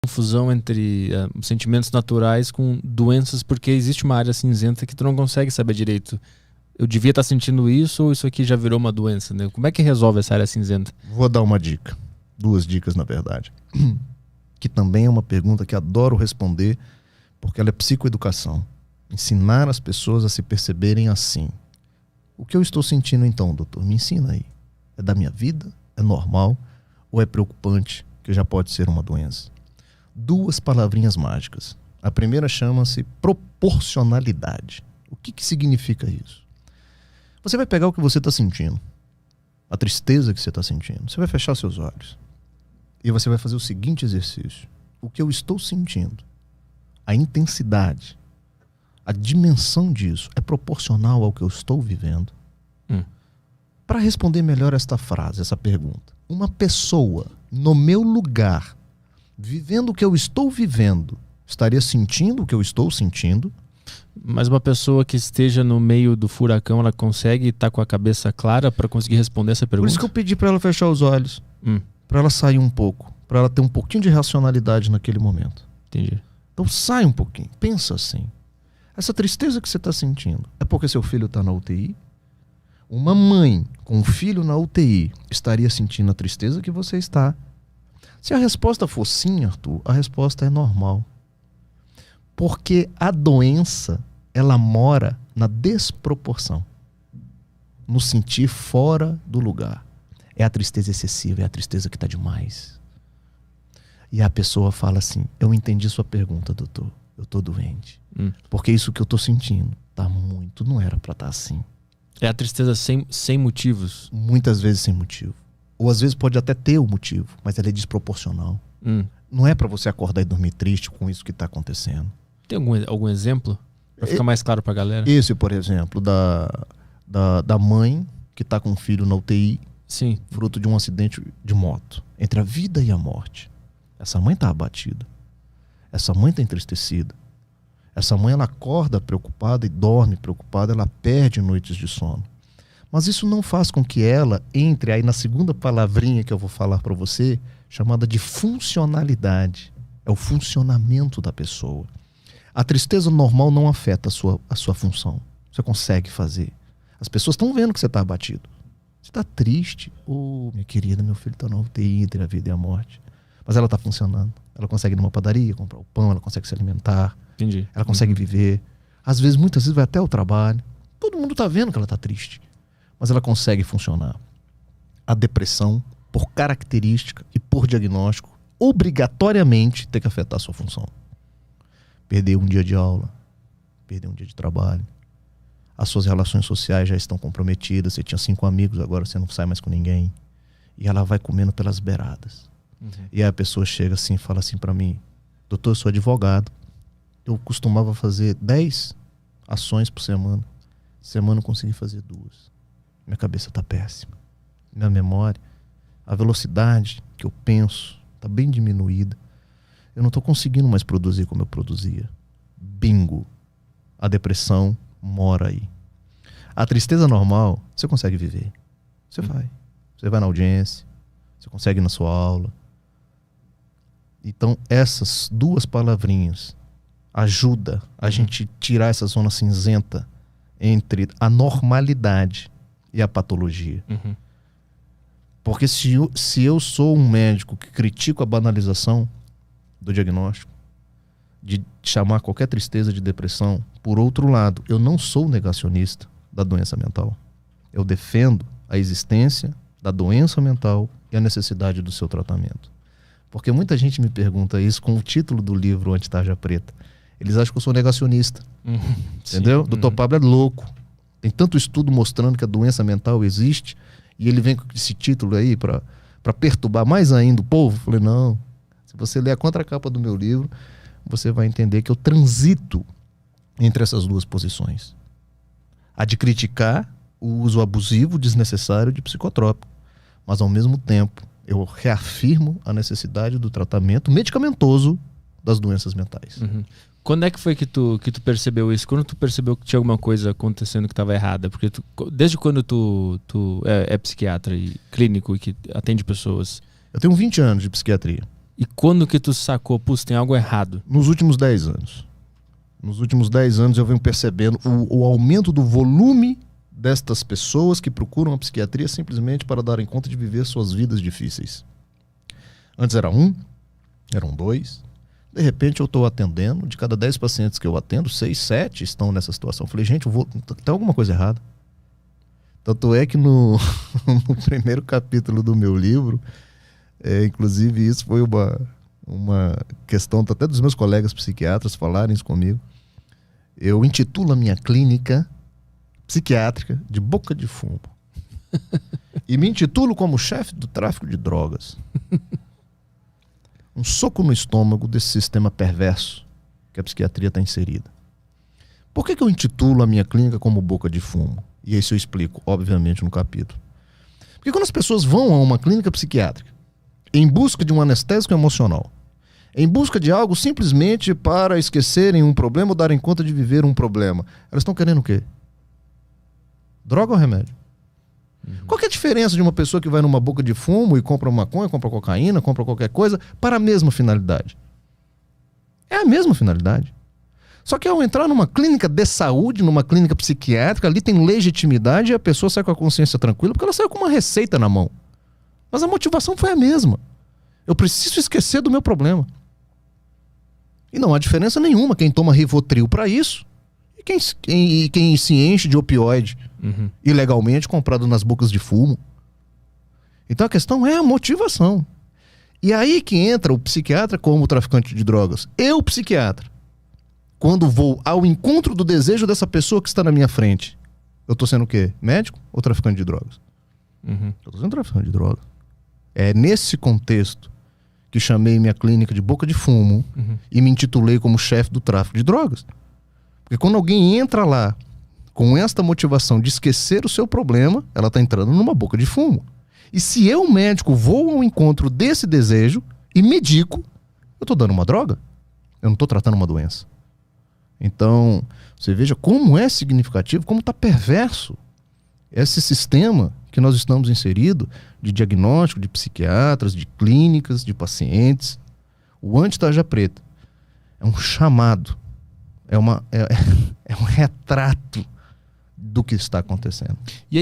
confusão entre sentimentos naturais com doenças, porque existe uma área cinzenta que tu não consegue saber direito. Eu devia estar sentindo isso ou isso aqui já virou uma doença, né? Como é que resolve essa área cinzenta? Vou dar uma dica. 2 dicas, na verdade. Que também é uma pergunta que adoro responder, porque ela é psicoeducação. Ensinar as pessoas a se perceberem assim. O que eu estou sentindo então, doutor? Me ensina aí. É da minha vida? É normal? Ou é preocupante, que já pode ser uma doença? 2 palavrinhas mágicas. A primeira chama-se proporcionalidade. O que significa isso? Você vai pegar o que você está sentindo, a tristeza que você está sentindo. Você vai fechar seus olhos e você vai fazer o seguinte exercício. O que eu estou sentindo, a intensidade, a dimensão disso é proporcional ao que eu estou vivendo? Para responder melhor esta frase, essa pergunta, uma pessoa no meu lugar, vivendo o que eu estou vivendo, estaria sentindo o que eu estou sentindo? Mas uma pessoa que esteja no meio do furacão, ela consegue estar com a cabeça clara para conseguir responder essa pergunta? Por isso que eu pedi para ela fechar os olhos, para ela sair um pouco, para ela ter um pouquinho de racionalidade naquele momento. Entendi. Então sai um pouquinho, pensa assim. Essa tristeza que você está sentindo é porque seu filho está na UTI? Uma mãe com um filho na UTI estaria sentindo a tristeza que você está? Se a resposta for sim, Arthur, a resposta é normal. Porque a doença, ela mora na desproporção, no sentir fora do lugar. É a tristeza excessiva, é a tristeza que está demais. E a pessoa fala assim, eu entendi sua pergunta, doutor, eu estou doente. Porque isso que eu estou sentindo tá muito, não era para estar assim. É a tristeza sem motivos? Muitas vezes sem motivo. Ou às vezes pode até ter o motivo, mas ela é desproporcional. Não é para você acordar e dormir triste com isso que está acontecendo. Tem algum exemplo? Para ficar mais claro para a galera. Esse, por exemplo, da mãe que está com um filho na UTI, sim, fruto de um acidente de moto. Entre a vida e a morte. Essa mãe está abatida. Essa mãe está entristecida. Essa mãe, ela acorda preocupada e dorme preocupada, ela perde noites de sono. Mas isso não faz com que ela entre aí na segunda palavrinha que eu vou falar para você, chamada de funcionalidade. É o funcionamento da pessoa. A tristeza normal não afeta a sua função. Você consegue fazer. As pessoas estão vendo que você está abatido. Você está triste. Minha querida, meu filho está na UTI entre a vida e a morte. Mas ela está funcionando. Ela consegue ir numa padaria, comprar o pão, ela consegue se alimentar. Entendi. Ela consegue viver. Às vezes, muitas vezes vai até o trabalho. Todo mundo está vendo que ela está triste. Mas ela consegue funcionar. A depressão, por característica e por diagnóstico, obrigatoriamente tem que afetar a sua função. Perder um dia de aula, perder um dia de trabalho. As suas relações sociais já estão comprometidas. Você tinha 5 amigos, agora você não sai mais com ninguém. E ela vai comendo pelas beiradas. E aí a pessoa chega assim e fala assim para mim, doutor, eu sou advogado. Eu costumava fazer 10 ações por semana. Semana eu consegui fazer 2. Minha cabeça está péssima. Minha memória, a velocidade que eu penso está bem diminuída. Eu não estou conseguindo mais produzir como eu produzia. Bingo. A depressão mora aí. A tristeza normal, você consegue viver. Você vai. Você vai na audiência. Você consegue ir na sua aula. Então, essas 2 palavrinhas ajudam a gente tirar essa zona cinzenta entre a normalidade e a patologia. Porque se eu sou um médico que critico a banalização do diagnóstico, de chamar qualquer tristeza de depressão, por outro lado, eu não sou negacionista da doença mental. Eu defendo a existência da doença mental e a necessidade do seu tratamento. Porque muita gente me pergunta isso com o título do livro Anti-Tarja Preta. Eles acham que eu sou negacionista. Entendeu? Dr. Pablo é louco. Tem tanto estudo mostrando que a doença mental existe e ele vem com esse título aí para perturbar mais ainda o povo. Eu falei, não. Se você ler a contracapa do meu livro, você vai entender que eu transito entre essas 2 posições. A de criticar o uso abusivo, desnecessário de psicotrópico. Mas, ao mesmo tempo, eu reafirmo a necessidade do tratamento medicamentoso das doenças mentais. Quando é que foi que tu percebeu isso? Quando tu percebeu que tinha alguma coisa acontecendo que estava errada? Porque desde quando tu é psiquiatra e clínico e que atende pessoas? Eu tenho 20 anos de psiquiatria. E quando que tu sacou, putz, tem algo errado? Nos últimos 10 anos. Nos últimos 10 anos eu venho percebendo o aumento do volume destas pessoas que procuram a psiquiatria simplesmente para darem conta de viver suas vidas difíceis. Antes era 1, eram 2. De repente eu estou atendendo, de cada 10 pacientes que eu atendo, 6, 7 estão nessa situação. Eu falei, gente, tem alguma coisa errada. Tanto é que no primeiro capítulo do meu livro, inclusive isso foi uma questão até dos meus colegas psiquiatras falarem isso comigo. Eu intitulo a minha clínica psiquiátrica de Boca de Fumo. E me intitulo como chefe do tráfico de drogas. Um soco no estômago desse sistema perverso que a psiquiatria está inserida. Por que eu intitulo a minha clínica como Boca de Fumo? E isso eu explico, obviamente, no capítulo. Porque quando as pessoas vão a uma clínica psiquiátrica em busca de um anestésico emocional, em busca de algo simplesmente para esquecerem um problema ou darem conta de viver um problema, elas estão querendo o quê? Droga ou remédio? Qual que é a diferença de uma pessoa que vai numa boca de fumo e compra maconha, compra cocaína, compra qualquer coisa para a mesma finalidade? É a mesma finalidade. Só que ao entrar numa clínica de saúde, numa clínica psiquiátrica, ali tem legitimidade e a pessoa sai com a consciência tranquila porque ela saiu com uma receita na mão. Mas a motivação foi a mesma. Eu preciso esquecer do meu problema. E não há diferença nenhuma quem toma Rivotril para isso e quem se enche de opioide ilegalmente comprado nas bocas de fumo. Então a questão é a motivação. E aí que entra o psiquiatra como o traficante de drogas. Eu, psiquiatra, quando vou ao encontro do desejo dessa pessoa que está na minha frente, eu estou sendo o quê? Médico ou traficante de drogas? Eu estou sendo traficante de drogas. É nesse contexto que chamei minha clínica de Boca de Fumo e me intitulei como chefe do tráfico de drogas. Porque quando alguém entra lá com esta motivação de esquecer o seu problema, ela está entrando numa boca de fumo. E se eu, médico, vou ao encontro desse desejo e medico, eu estou dando uma droga. Eu não estou tratando uma doença. Então, você veja como é significativo, como está perverso esse sistema que nós estamos inseridos de diagnóstico, de psiquiatras, de clínicas, de pacientes. O anti-tarja preta é um chamado, é um retrato do que está acontecendo. E aí,